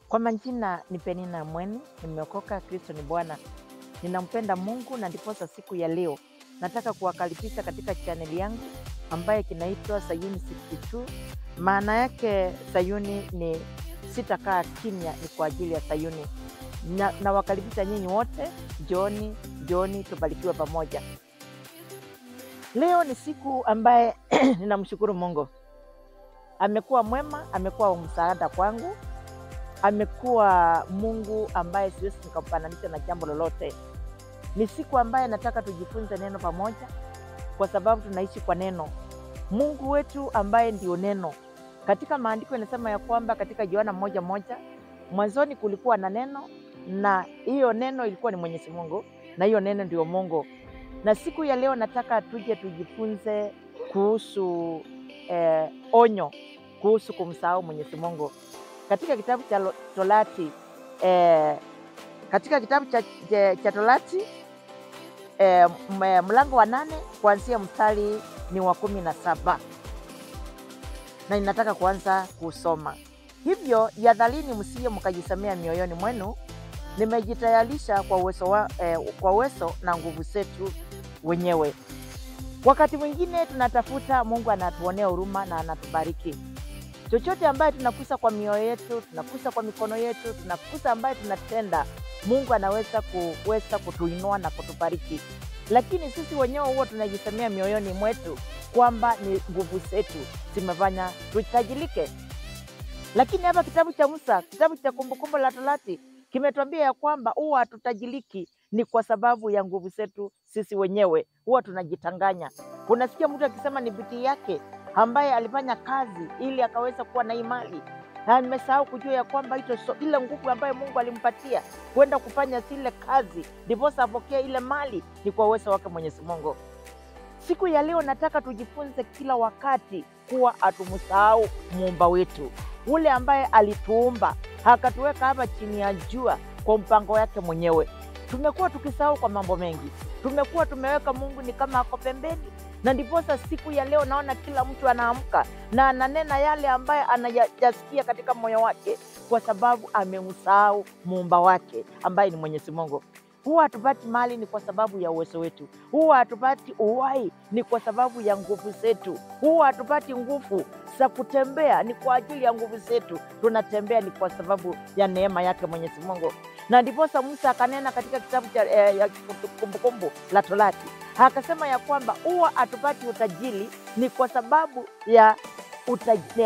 Kwa majina ni Penina Mweni, nimeokoka, Kristo ni Bwana. Ninampenda Mungu na ndiposa siku ya leo nataka kuwakaribisha katika chaneli yangu ambaye kinaitwa Sayuni 62. Maana yake Sayuni ni sitakaa kimya, ni kwa ajili ya Sayuni. Na wakaribisha nyinyi wote, Jooni tubarikiwe pamoja. Leo ni siku ambaye ninamshukuru Mungu. Amekuwa mwema, amekuwa msaada kwangu. Amekuwa Mungu ambaye siwezi nikamfananisha na jambo lolote. Ni siku ambaye nataka tujifunze neno pamoja, kwa sababu tunaishi kwa neno. Mungu wetu ambaye ndio neno. Katika maandiko inasema ya kwamba katika Yohana 1:1, mwanzoni kulikuwa na neno, na hiyo neno ilikuwa ni Mwenyezi Mungu, na hiyo neno ndio Mungu. Na siku ya leo nataka tuje tujifunze kuhusu onyo kuhusu kumsahau Mwenyezi Mungu. Katika kitabu cha Torati, katika kitabu cha Torati mlango wa 8 kuanzia mstari ni wa 17, na ninataka kuanza kusoma. Hivyo yadhalini msije mkajisemea mioyoni mwenu, nimejitayarisha kwa uwezo na nguvu zetu wenyewe. Wakati mwingine tunatafuta, Mungu anatuonea huruma na anatubariki. Chochote ambaye tunakusa kwa mioyo yetu, tunakusa kwa mikono yetu, tunakusa ambaye tunatenda, Mungu anaweza kutuinua na kutubariki. Lakini sisi wenyewe huwa tunajisemea mioyoni mwetu kwamba ni nguvu zetu zimefanya tutajirike. Lakini hapa kitabu cha Musa, kitabu cha Kumbukumbu la Torati, kimetuambia ya kwamba huwa hatutajiriki ni kwa sababu ya nguvu zetu sisi wenyewe. Huwa tunajitanganya. Unasikia mtu akisema ni bidii yake ambaye alifanya kazi ili akaweza kuwa na imani, na nimesahau kujua ya kwamba ile nguvu ambayo Mungu alimpatia kwenda kufanya zile kazi ndiposa apokee ile mali ni kwa uwezo wake Mwenyezi Mungu. Siku ya leo nataka tujifunze kila wakati kuwa hatumsahau muumba wetu, ule ambaye alituumba akatuweka hapa chini ya jua kwa mpango wake mwenyewe. Tumekuwa tukisahau kwa mambo mengi, tumekuwa tumeweka Mungu ni kama ako pembeni, na ndiposa siku ya leo naona kila mtu anaamka na ananena yale ambaye anayasikia katika moyo wake, kwa sababu amemsahau muumba wake ambaye ni Mwenyezi Mungu. Huwa hatupati mali ni kwa sababu ya uwezo wetu. Huwa hatupati uhai ni kwa sababu ya nguvu zetu. Huwa hatupati nguvu za kutembea ni kwa ajili ya nguvu zetu. Tunatembea ni kwa sababu ya neema yake Mwenyezi Mungu. Na ndiposa Musa akanena katika kitabu cha Kumbukumbu la Torati, akasema ya kwamba huwa hatupati utajiri ni kwa sababu ya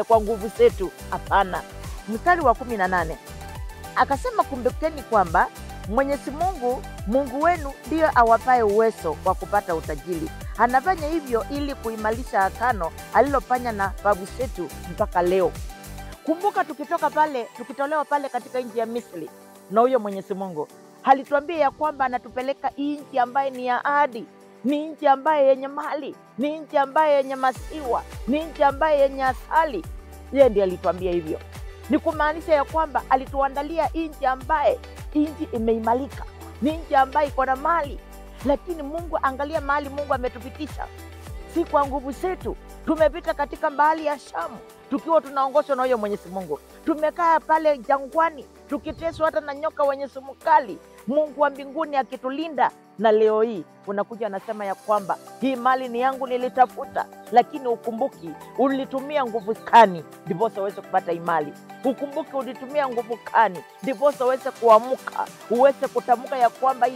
kwa nguvu zetu. Hapana. Mstari wa 18 akasema, kumbukeni kwamba Mwenyezi Mungu, Mungu wenu ndiyo awapaye uwezo wa kupata utajiri. Anafanya hivyo ili kuimarisha agano alilofanya na babu zetu mpaka leo. Kumbuka tukitolewa pale katika nchi ya Misri, na huyo Mwenyezi Mungu alituambia ya kwamba anatupeleka nchi ambaye ni ya ahadi, ni nchi ambaye yenye mali, ni nchi ambaye yenye maziwa, ni nchi ambaye yenye asali. Yeye ndiye alituambia hivyo. Ni kumaanisha ya kwamba alituandalia nchi ambaye nchi imeimarika, ni nchi ambaye iko na mali. Lakini Mungu, angalia mahali Mungu ametupitisha, si kwa nguvu zetu. Tumepita katika bahari ya Shamu tukiwa tunaongozwa na huyo Mwenyezi Mungu. Tumekaa pale jangwani tukiteswa hata na nyoka wenye sumu kali, Mungu wa mbinguni akitulinda. Na leo hii unakuja anasema ya kwamba hii mali ni yangu, nilitafuta. Lakini ukumbuki ulitumia nguvu kani ndiposa uweze kupata imani. Ukumbuki ulitumia nguvu kani ndiposa uweze kuamka, uweze kutamka ya kwamba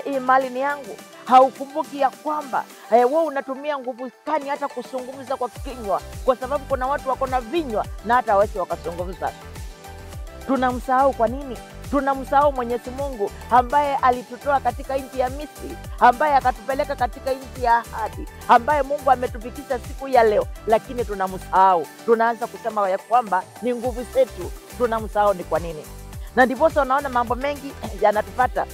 hii mali ni yangu. Haukumbuki ya kwamba wewe unatumia nguvu kani hata kuzungumza kwa kinywa, kwa sababu kuna watu wako na vinywa na hata hawezi wakazungumza. Tunamsahau kwa nini? Tunamsahau Mwenyezi Mungu ambaye alitutoa katika nchi ya Misri, ambaye akatupeleka katika nchi ya ahadi, ambaye Mungu ametufikisha siku ya leo, lakini tunamsahau. Tunaanza kusema ya kwamba ni nguvu zetu. Tunamsahau ni kwa nini? Na ndiposa unaona mambo mengi yanatupata.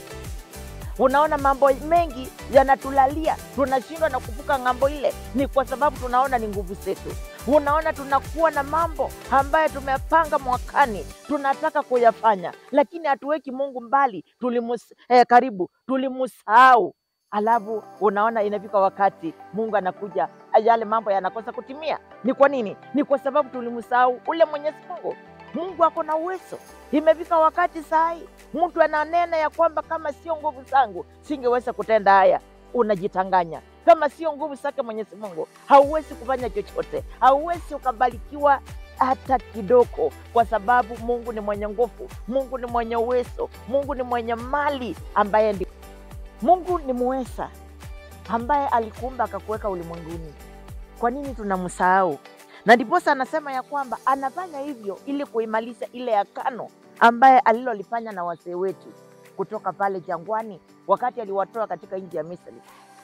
Unaona mambo mengi yanatulalia, tunashindwa na kuvuka ng'ambo ile, ni kwa sababu tunaona ni nguvu zetu. Unaona tunakuwa na mambo ambayo tumepanga mwakani, tunataka kuyafanya, lakini hatuweki Mungu mbali, karibu, tulimsahau. Alafu unaona inafika wakati Mungu anakuja, yale mambo yanakosa kutimia. Ni kwa nini? Ni kwa sababu tulimsahau ule Mwenyezi Mungu. Mungu ako na uwezo. Imefika wakati sahi mtu ananena ya kwamba kama sio nguvu zangu singeweza kutenda haya. Unajitanganya. Kama sio nguvu zake Mwenyezi Mungu hauwezi kufanya chochote, hauwezi ukabarikiwa hata kidogo, kwa sababu Mungu ni mwenye nguvu, Mungu ni mwenye uwezo, Mungu ni mwenye mali, ambaye Mungu ni muweza, ambaye alikuumba akakuweka ulimwenguni. Kwa nini tunamsahau? Na ndiposa anasema ya kwamba anafanya hivyo ili kuimaliza ile agano ambaye alilolifanya na wazee wetu kutoka pale jangwani wakati aliwatoa katika nchi ya Misri.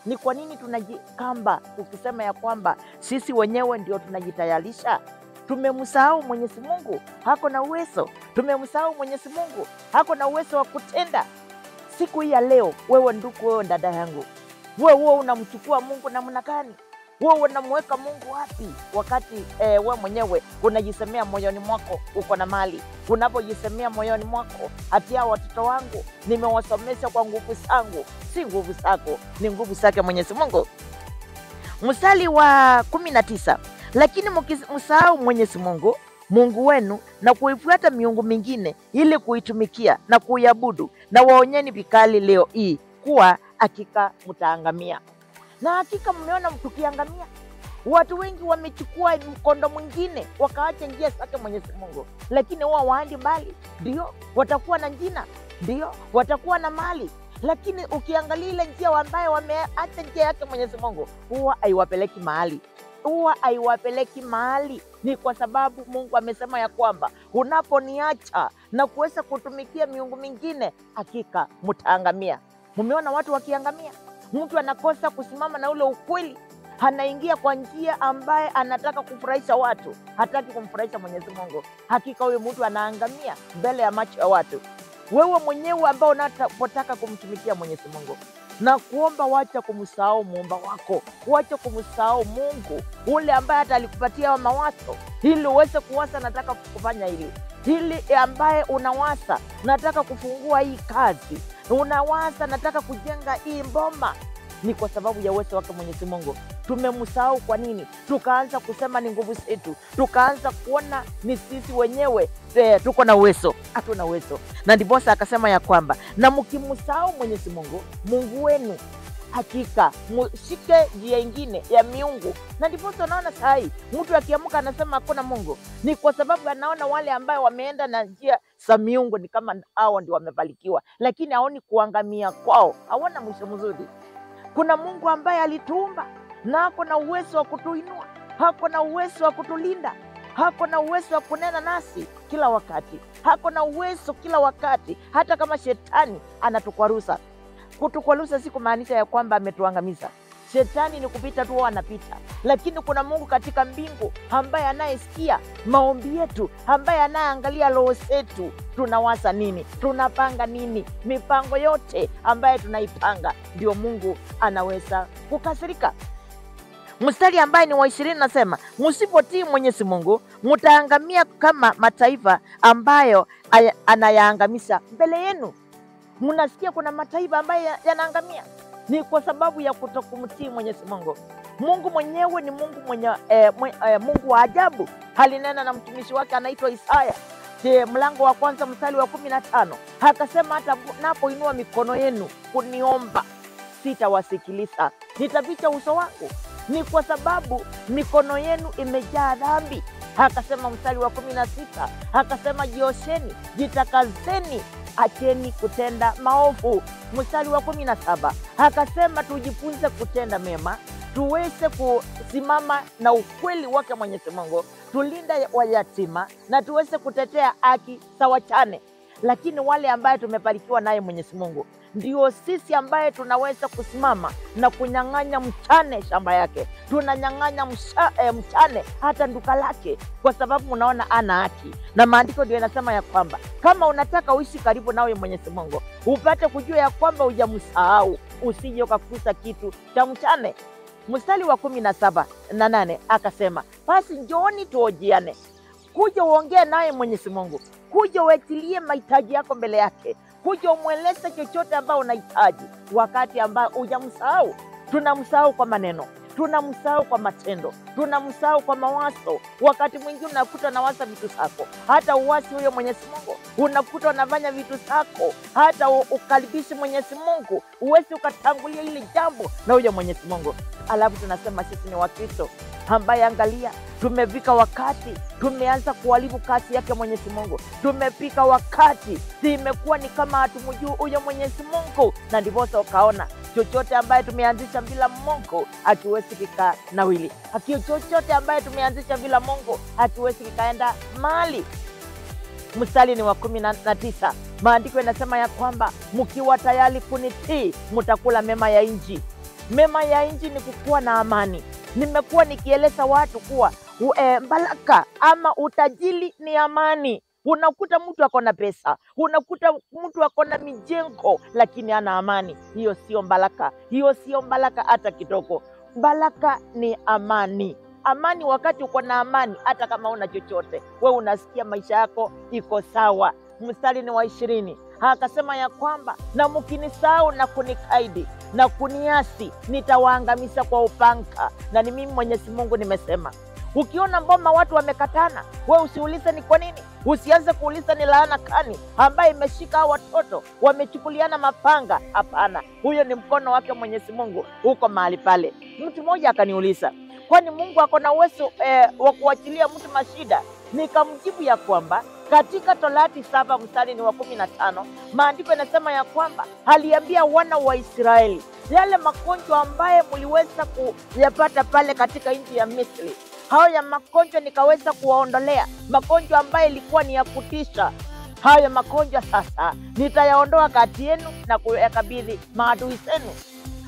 Ni kwa nini tunajikamba ukisema ya kwamba sisi wenyewe ndio tunajitayarisha? Tumemsahau Mwenyezi Mungu hako na uwezo. Tumemsahau Mwenyezi Mungu hako na uwezo wa kutenda. Siku hii ya leo, wewe ndugu, wewe dada yangu, wewe unamchukua Mungu namna gani? Wewe unamweka Mungu wapi wakati wewe mwenyewe unajisemea moyoni mwako uko na mali? Unapojisemea moyoni mwako hatia watoto wangu nimewasomesha kwa nguvu zangu. Si nguvu zako, ni nguvu zake Mwenyezi Mungu. Mstari wa 19, lakini mkimsahau Mwenyezi Mungu Mungu wenu na kuifuata miungu mingine ili kuitumikia na kuiabudu, na waonyeni vikali leo hii kuwa hakika mtaangamia. Na hakika mmeona tukiangamia. Watu wengi wamechukua mkondo mwingine wakaacha njia zake Mwenyezi Mungu, lakini wao waandi mbali. Ndio watakuwa na jina, ndio watakuwa na mali, lakini ukiangalia ile njia ambayo wameacha njia yake Mwenyezi Mungu, huwa haiwapeleki mahali, huwa haiwapeleki mahali. Ni kwa sababu Mungu amesema ya kwamba unaponiacha na kuweza kutumikia miungu mingine, hakika mtaangamia. Mumeona watu wakiangamia. Mtu anakosa kusimama na ule ukweli, anaingia kwa njia ambaye anataka kufurahisha watu, hataki kumfurahisha Mwenyezi Mungu. Hakika huyo mtu anaangamia mbele ya macho ya watu. Wewe mwenyewe ambao unapotaka kumtumikia Mwenyezi Mungu na kuomba, wacha kumsahau muumba wako, wacha kumsahau Mungu ule ambaye hata alikupatia mawazo ili uweze kuwasa, nataka kufanya hili ambaye unawasa, nataka kufungua hii kazi, unawasa nataka kujenga hii mboma. Ni kwa sababu ya uwezo wake Mwenyezi Mungu. Tumemsahau. Kwa nini? Tukaanza kusema ni nguvu zetu, tukaanza kuona ni sisi wenyewe tuko na uwezo. Hatuna uwezo. Na ndiposa akasema ya kwamba na mkimsahau Mwenyezi Mungu Mungu wenu, hakika mshike njia ingine ya miungu. Na ndiposa unaona sahi mtu akiamka anasema hakuna Mungu, ni kwa sababu anaona wale ambao wameenda na njia za miungu ni kama hao ndio wamebarikiwa, lakini haoni kuangamia kwao, hawana mwisho mzuri. Kuna Mungu ambaye alituumba na hako na uwezo wa kutuinua, hako na uwezo wa kutulinda, hako na uwezo wa kunena nasi kila wakati, hako na uwezo kila wakati. Hata kama shetani anatukwaruza, kutukwaruza si kumaanisha ya kwamba ametuangamiza. Shetani ni kupita tu, anapita, lakini kuna Mungu katika mbingu ambaye anayesikia maombi yetu, ambaye anayeangalia roho zetu, tunawasa nini, tunapanga nini, mipango yote ambaye tunaipanga, ndio Mungu anaweza kukasirika. Mstari ambaye ni wa 20 nasema, msipotii Mwenyezi Mungu mtaangamia kama mataifa ambayo anayaangamiza mbele yenu. Mnasikia kuna mataifa ambayo yanaangamia, ni kwa sababu ya kutokumtii Mwenyezi Mungu. Mungu mwenyewe ni Mungu mwenye Mungu wa ajabu. Alinena na mtumishi wake anaitwa Isaya, mlango wa 1 mstari wa 15, akasema hata napoinua mikono yenu kuniomba sitawasikiliza, nitaficha uso wangu. Ni kwa sababu mikono yenu imejaa dhambi. Akasema mstari wa 16, akasema jiosheni, jitakazeni, acheni kutenda maovu. Mstari wa 17, akasema tujifunze kutenda mema, tuweze kusimama na ukweli wake Mwenyezi Mungu, tulinda wayatima na tuweze kutetea haki za wajane. Lakini wale ambaye tumebarikiwa naye Mwenyezi Mungu, ndio sisi ambaye tunaweza kusimama na kunyang'anya mchane shamba yake, tunanyang'anya mchane hata duka lake, kwa sababu mnaona ana haki. Na maandiko ndio yanasema ya kwamba kama unataka uishi karibu nawe Mwenyezi Mungu, upate kujua ya kwamba hujamsahau, usije ukakusa kitu cha mchane. Mstari wa 17 na 8 akasema, basi njooni tuojiane. Kuja uongee naye Mwenyezi Mungu, kuja uetilie mahitaji yako mbele yake, kuja umweleze chochote ambao unahitaji wakati ambao hujamsahau. Tunamsahau kwa maneno, tunamsahau kwa matendo, tunamsahau kwa mawazo. Wakati mwingine unakuta unawaza vitu zako, hata uwasi huyo Mwenyezi Mungu. Unakuta unafanya vitu zako, hata ukaribishi Mwenyezi Mungu, uwezi ukatangulia hili jambo na huyo Mwenyezi Mungu. Alafu tunasema sisi ni Wakristo ambaye, angalia, tumefika wakati tumeanza kuharibu kazi yake Mwenyezi Mungu. Tumefika wakati imekuwa ni kama hatumjui huyo Mwenyezi Mungu, na ndiposa ukaona chochote ambaye tumeanzisha bila Mungu hakiwezi kikaa nawili. Chochote ambaye tumeanzisha bila Mungu hakiwezi kikaenda mahali. Mstari ni wa 19. Maandiko yanasema ya kwamba mkiwa tayari kunitii mtakula mema ya nchi. Mema ya nchi ni kukuwa na amani. Nimekuwa nikieleza watu kuwa baraka ama utajiri ni amani. Unakuta mtu ako na pesa, unakuta mtu ako na mijengo, lakini hana amani. Hiyo sio baraka, hiyo sio baraka hata kidogo. Baraka ni amani. Amani, wakati uko na amani, hata kama una chochote, we unasikia maisha yako iko sawa. Mstari ni wa 20. Akasema ya kwamba na mkinisahau na kunikaidi na kuniasi nitawaangamiza kwa upanga, na ni mimi Mwenyezi Mungu nimesema. Ukiona mboma watu wamekatana, we usiulize ni kwa nini. Usianze kuuliza ni laana kani ambaye imeshika hao watoto wamechukuliana mapanga. Hapana, huyo ni mkono wake Mwenyezi Mungu uko mahali pale. Mtu mmoja akaniuliza, kwani Mungu ako na uwezo wa kuachilia mtu mashida? Nikamjibu ya kwamba katika Torati 7 mstari ni wa 15, maandiko yanasema ya kwamba aliambia wana wa Israeli yale magonjwa ambaye mliweza kuyapata pale katika nchi ya Misri, hao ya magonjwa nikaweza kuwaondolea. Magonjwa ambaye ilikuwa ni ya kutisha, hayo magonjwa sasa nitayaondoa kati yenu na kuyakabidhi maadui zenu.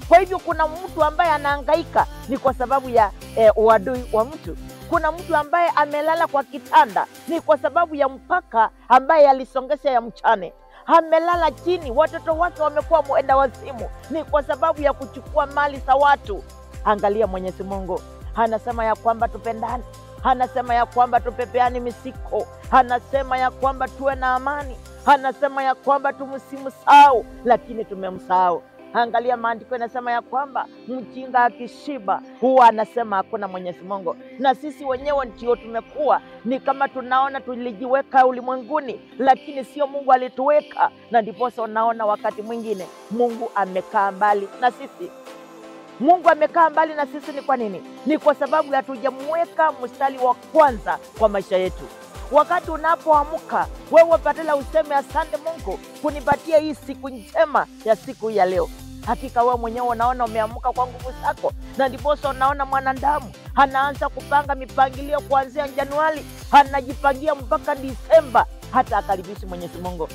Kwa hivyo kuna mtu ambaye anahangaika ni kwa sababu ya uadui wa mtu. Kuna mtu ambaye amelala kwa kitanda ni kwa sababu ya mpaka ambaye alisongesha ya mchane. Amelala chini, watoto wake wamekuwa mwenda wazimu, ni kwa sababu ya kuchukua mali za watu. Angalia, Mwenyezi Mungu anasema ya kwamba tupendane, anasema ya kwamba tupepeane misiko, anasema ya kwamba tuwe na amani, anasema ya kwamba tumsimsahau, lakini tumemsahau. Angalia, maandiko yanasema ya kwamba mjinga akishiba huwa anasema hakuna Mwenyezi Mungu. Na sisi wenyewe ndio tumekuwa ni kama tunaona tulijiweka ulimwenguni, lakini sio Mungu alituweka. Na ndiposa unaona wakati mwingine Mungu amekaa mbali na sisi. Mungu amekaa mbali na sisi ni kwa nini? Ni kwa sababu hatujamweka mstari wa kwanza kwa maisha yetu. Wakati unapoamka wewe badala useme asante Mungu kunipatia hii siku njema ya siku ya leo. Hakika wewe mwenyewe unaona umeamka kwa nguvu zako, na ndiposa unaona mwanadamu anaanza kupanga mipangilio kuanzia Januari, anajipangia mpaka Disemba, hata akaribishi Mwenyezi Mungu.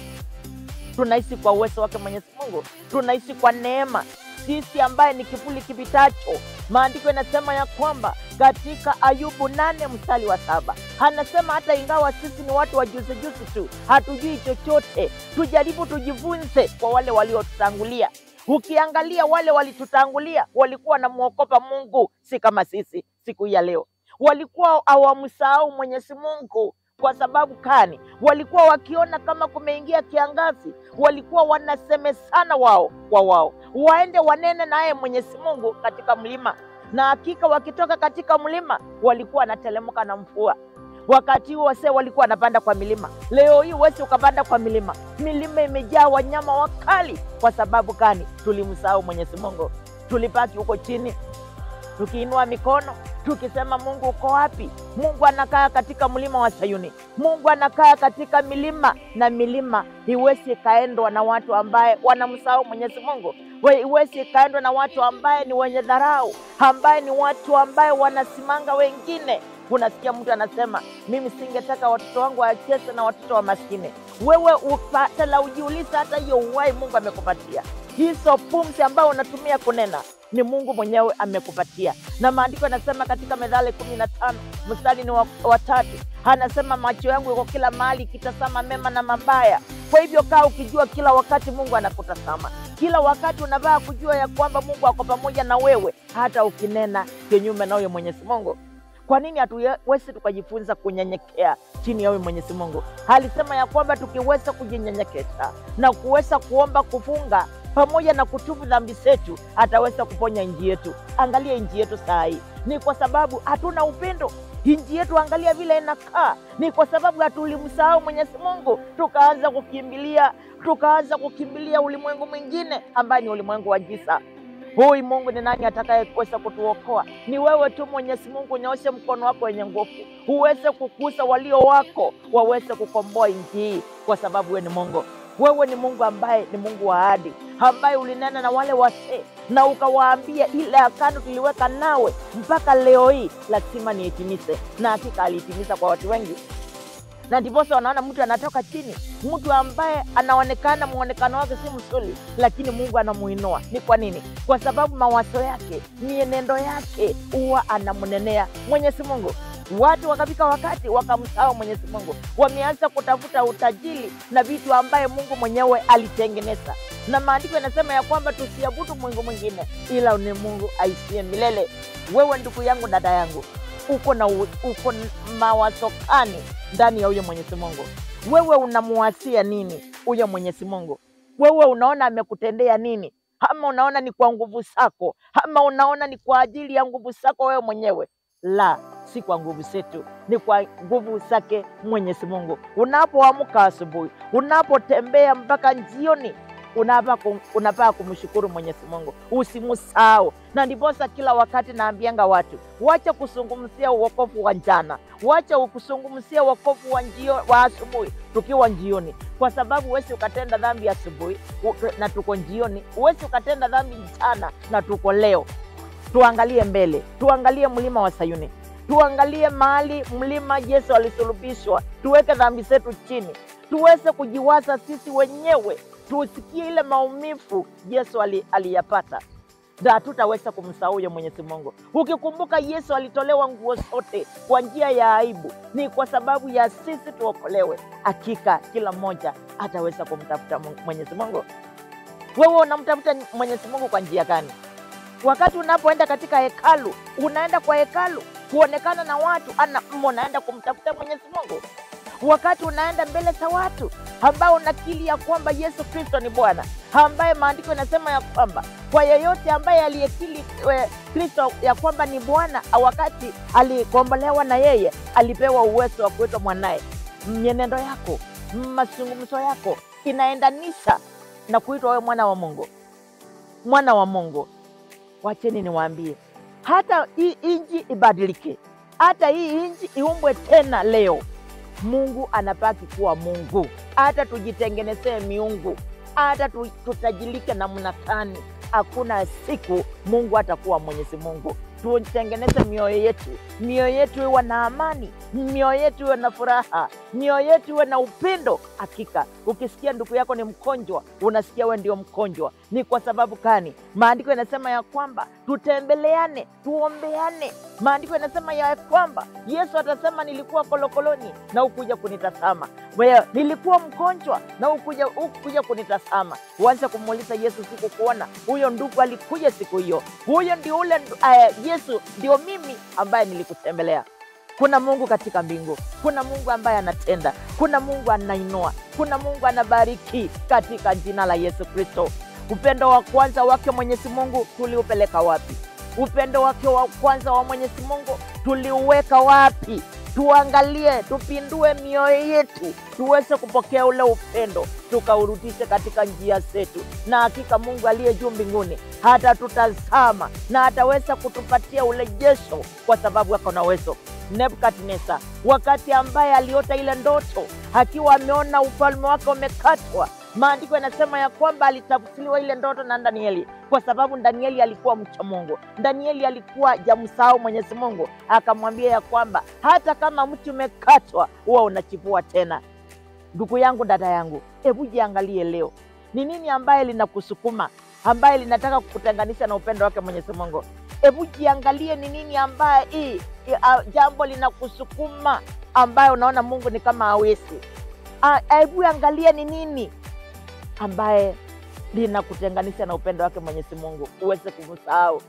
Tunaishi kwa uwezo wake Mwenyezi Mungu, tunaishi kwa neema. Sisi ambaye ni kivuli kipitacho. Maandiko yanasema ya kwamba katika Ayubu 8 mstari wa 7 anasema hata ingawa sisi ni watu wa juzi tu, hatujui chochote, tujaribu tujifunze kwa wale waliotutangulia. Ukiangalia wale walitutangulia walikuwa wanamuogopa Mungu, si kama sisi siku ya leo. Walikuwa hawamsahau Mwenyezi Mungu. Kwa sababu kani? Walikuwa wakiona kama kumeingia kiangazi, walikuwa wanasemesana wao kwa wao waende wanene naye Mwenyezi Mungu katika mlima. Na hakika wakitoka katika mlima walikuwa wanatelemka na mvua. Wakati huo wase walikuwa wanapanda kwa milima. Leo hii wesi ukapanda kwa milima, milima imejaa wanyama wakali. Kwa sababu gani? Tulimsahau Mwenyezi Mungu. Tulibaki huko chini tukiinua mikono tukisema Mungu uko wapi? Mungu anakaa katika mlima wa Sayuni. Mungu anakaa katika milima, na milima iwezi kaendwa na watu ambaye wanamsahau Mwenyezi Mungu. Iwezi kaendwa na watu ambaye ni wenye dharau, ambaye ni watu ambaye wanasimanga wengine. Unasikia mtu anasema mimi singetaka watoto wangu wacheze na watoto wa maskini. Wewe upatala ujiuliza, hata hiyo uhai Mungu amekupatia. Hizo pumzi ambayo unatumia kunena ni Mungu mwenyewe amekupatia. Na maandiko yanasema katika Methali 15 mstari ni wa 3, anasema macho yangu yako kila mahali kitazama mema na mabaya. Kwa hivyo kaa ukijua kila wakati Mungu anakutazama. Kila wakati unavaa kujua ya kwamba Mungu ako pamoja na wewe, hata ukinena kinyume na huyo Mwenyezi Mungu. Kwa nini hatuwezi tukajifunza kunyenyekea chini ya huyo Mwenyezi Mungu? Alisema ya kwamba tukiweza kujinyenyekesha na kuweza kuomba, kufunga pamoja na kutubu dhambi zetu, ataweza kuponya nchi yetu. Angalia nchi yetu saa hii, ni kwa sababu hatuna upendo. Nchi yetu angalia vile inakaa, ni kwa sababu hatulimsahau Mwenyezi Mungu, tukaanza kukimbilia ulimwengu mwingine ambaye ni ulimwengu wa giza. Huyu Mungu ni nani atakayeweza kutuokoa? Ni wewe tu Mwenyezi Mungu. Nyooshe mkono wako wenye nguvu, uweze kukuza walio wako, waweze kukomboa nchi hii, kwa sababu wewe ni Mungu. Wewe ni Mungu ambaye ni Mungu wa ahadi, ambaye ulinena na wale wazee na ukawaambia ile agano tuliweka nawe mpaka leo hii lazima niitimize, na hakika alitimiza kwa watu wengi. Na ndiposa wanaona mtu anatoka chini, mtu ambaye anaonekana muonekano wake si mzuri, lakini Mungu anamuinua. Ni kwa nini? Kwa sababu mawazo yake, mienendo yake huwa anamnenea Mwenyezi Mungu. Watu wakafika wakati wakamsahau Mwenyezi Mungu, wameanza kutafuta utajiri na vitu ambaye Mungu mwenyewe alitengeneza. Na maandiko yanasema ya kwamba tusiabudu Mungu mwingine ila ni Mungu aishie milele. Wewe ndugu yangu, dada yangu, uko mawazo gani ndani ya huyo Mwenyezi Mungu? Wewe unamuwasia nini huyo Mwenyezi Mungu? Wewe unaona amekutendea nini? Ama unaona ni kwa nguvu zako? Ama unaona ni kwa ajili ya nguvu zako wewe mwenyewe? La, si kwa nguvu zetu, ni kwa nguvu zake Mwenyezi Mungu. Unapoamka asubuhi, unapotembea mpaka jioni, unapaa kumshukuru Mwenyezi Mungu, usimsahau. Na ndiposa kila wakati naambianga watu, wacha kuzungumzia wokovu wa jana, wacha kuzungumzia wokovu wa asubuhi tukiwa jioni, kwa sababu huwezi ukatenda dhambi asubuhi na tuko jioni, huwezi ukatenda dhambi jana na tuko leo. Tuangalie mbele, tuangalie mlima wa Sayuni, tuangalie mahali mlima Yesu alisulubishwa, tuweke dhambi zetu chini, tuweze kujiwaza sisi wenyewe, tusikie ile maumivu Yesu aliyapata, na tutaweza kumsahau ya Mwenyezi Mungu. Ukikumbuka Yesu alitolewa nguo zote kwa njia ya aibu, ni kwa sababu ya sisi tuokolewe. Hakika kila mmoja ataweza kumtafuta Mwenyezi Mungu. Wewe unamtafuta Mwenyezi Mungu kwa njia gani? Wakati unapoenda katika hekalu, unaenda kwa hekalu kuonekana na watu, unaenda kumtafuta Mwenyezi Mungu? Wakati unaenda mbele za watu ambao unakiri ya kwamba Yesu Kristo ni Bwana, ambaye maandiko yanasema ya kwamba kwa yeyote ambaye aliyekiri Kristo ya kwamba ni Bwana, wakati alikombolewa na yeye alipewa uwezo wa kuitwa mwanae. Mwenendo yako, mazungumzo yako inaendanisha na kuitwa wewe mwana wa Mungu. Mwana wa Mungu. Wacheni niwaambie, hata hii nchi ibadilike, hata hii nchi iumbwe tena leo, Mungu anabaki kuwa Mungu. Hata tujitengenezee miungu, hata tutajilike namna gani, hakuna siku Mungu atakuwa Mwenyezi Mungu. Tutengeneze mioyo yetu iwe na amani, mioyo yetu iwe na furaha, mioyo yetu iwe na upendo. Hakika ukisikia ndugu yako ni mgonjwa, unasikia wewe ndio mgonjwa. Ni kwa sababu gani? Maandiko yanasema ya kwamba tutembeleane, tuombeane. Maandiko yanasema ya kwamba Yesu atasema, nilikuwa kolokoloni na ukuja kunitazama. Wewe nilikuwa mgonjwa na ukuja kunitazama. Uanze kumuuliza Yesu, sikukuona. Huyo ndugu alikuja siku hiyo. Huyo ndio ule Yesu ndio mimi ambaye nilikutembelea. Kuna Mungu katika mbingu, kuna Mungu ambaye anatenda, kuna Mungu anainua, kuna Mungu anabariki katika jina la Yesu Kristo. Upendo wa kwanza wake Mwenyezi Mungu tuliupeleka wapi? Upendo wake wa kwanza wa Mwenyezi Mungu tuliuweka wapi? Tuangalie, tupindue mioyo yetu, tuweze kupokea ule upendo, tukaurudishe katika njia zetu. Na hakika Mungu aliye juu mbinguni hata tutazama na ataweza kutupatia urejesho, kwa sababu yako na uwezo. Nebukadneza, wakati ambaye aliota ile ndoto, akiwa ameona ufalme wake umekatwa, maandiko yanasema ya kwamba alitafsiriwa ile ndoto na Danieli, kwa sababu Danieli alikuwa mcha Mungu. Danieli alikuwa jamsahau Mwenyezi Mungu, akamwambia ya kwamba hata kama mti umekatwa huwa unachipua tena. Ndugu yangu, dada yangu, hebu jiangalie leo, ni nini ambaye linakusukuma, ambaye linataka kukutenganisha na upendo wake Mwenyezi Mungu? Hebu jiangalie ni nini ambaye jambo linakusukuma, ambaye unaona Mungu ni kama hawezi. Hebu angalia ni nini ambaye linakutenganisha na upendo wake Mwenyezi Mungu, uweze kumsahau.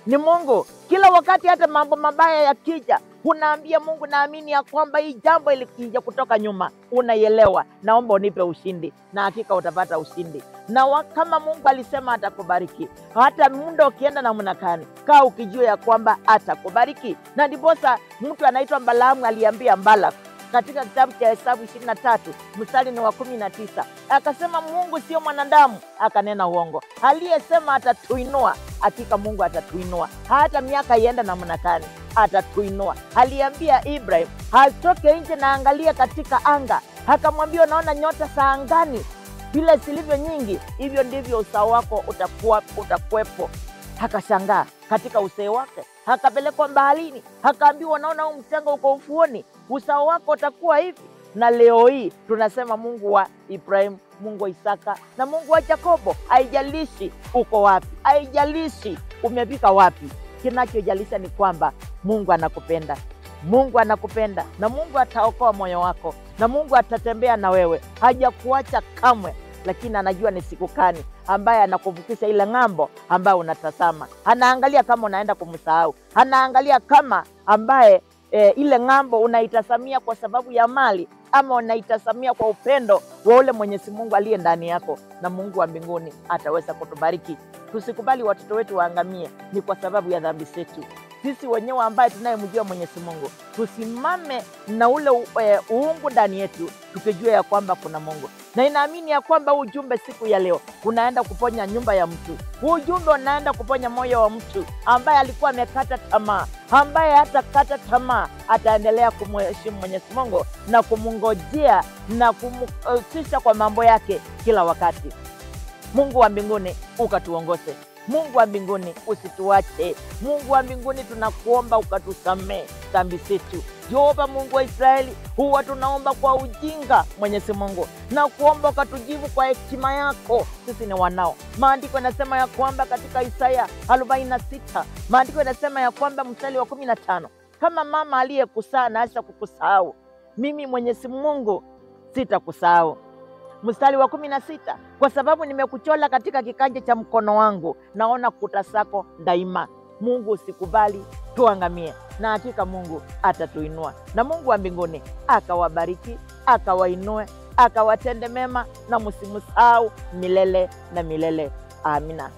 Ni Mungu. Kila wakati hata mambo mabaya yakija, Unaambia Mungu, naamini ya kwamba hii jambo ilikija kutoka nyuma, unaielewa, naomba unipe ushindi, na hakika utapata ushindi. Na kama Mungu alisema atakubariki, hata muda ukienda namna gani, kaa ukijua ya kwamba atakubariki. Na ndiposa mtu anaitwa Balaamu aliambia Balak katika kitabu cha Hesabu 23 mstari ni wa 19, akasema Mungu sio mwanadamu akanena uongo. Aliyesema atatuinua, hakika Mungu atatuinua, hata miaka ienda namna gani atatuinua. Aliambia Ibrahim atoke nje na angalia katika anga, akamwambia unaona nyota za angani vile zilivyo nyingi, hivyo ndivyo uzao wako utakuwepo. Akashangaa katika uzee wake, akapelekwa baharini, akaambiwa unaona huu mchanga uko ufuoni, uzao wako utakuwa hivi. Na leo hii tunasema Mungu wa Ibrahim, Mungu wa Isaka na Mungu wa Yakobo. Haijalishi uko wapi, haijalishi umefika wapi, kinachojalisha ni kwamba Mungu anakupenda. Mungu anakupenda na Mungu ataokoa moyo wako, na Mungu atatembea na wewe, hajakuacha kamwe. Lakini anajua ni siku gani ambaye anakuvukisha ile ng'ambo ambayo unatazama. Anaangalia kama unaenda kumsahau, anaangalia kama ambaye ile ng'ambo unaitazamia kwa sababu ya mali, ama unaitazamia kwa upendo wa ule Mwenyezi Mungu aliye ndani yako. Na Mungu wa mbinguni ataweza kutubariki. Tusikubali watoto wetu waangamie ni kwa sababu ya dhambi zetu. Sisi wenyewe ambaye tunayemjua Mwenyezi Mungu, tusimame na ule uungu ndani yetu, tukijua ya kwamba kuna Mungu. Na inaamini ya kwamba ujumbe siku ya leo unaenda kuponya nyumba ya mtu. Ujumbe unaenda kuponya moyo wa mtu ambaye alikuwa amekata tamaa, ambaye hata kata tamaa ataendelea kumheshimu Mwenyezi Mungu na kumngojea na kumhusisha kwa mambo yake kila wakati. Mungu wa mbinguni ukatuongoze. Mungu wa mbinguni usituache. Mungu wa mbinguni tunakuomba ukatusamee dhambi zetu. Jehova Mungu wa Israeli, huwa tunaomba kwa ujinga Mwenyezi Mungu, na kuomba ukatujibu kwa hekima yako. Sisi ni wanao. Maandiko yanasema ya kwamba katika Isaya 46, maandiko yanasema ya kwamba mstari wa 15, kama mama aliyekuzaa na acha kukusahau, mimi Mwenyezi Mungu sitakusahau. Mstari wa 16, kwa sababu nimekuchola katika kikanja cha mkono wangu, naona kuta zako daima. Mungu usikubali tuangamie, na hakika Mungu atatuinua. Na Mungu wa mbinguni akawabariki, akawainue, akawatende mema, na msimsahau milele na milele. Amina.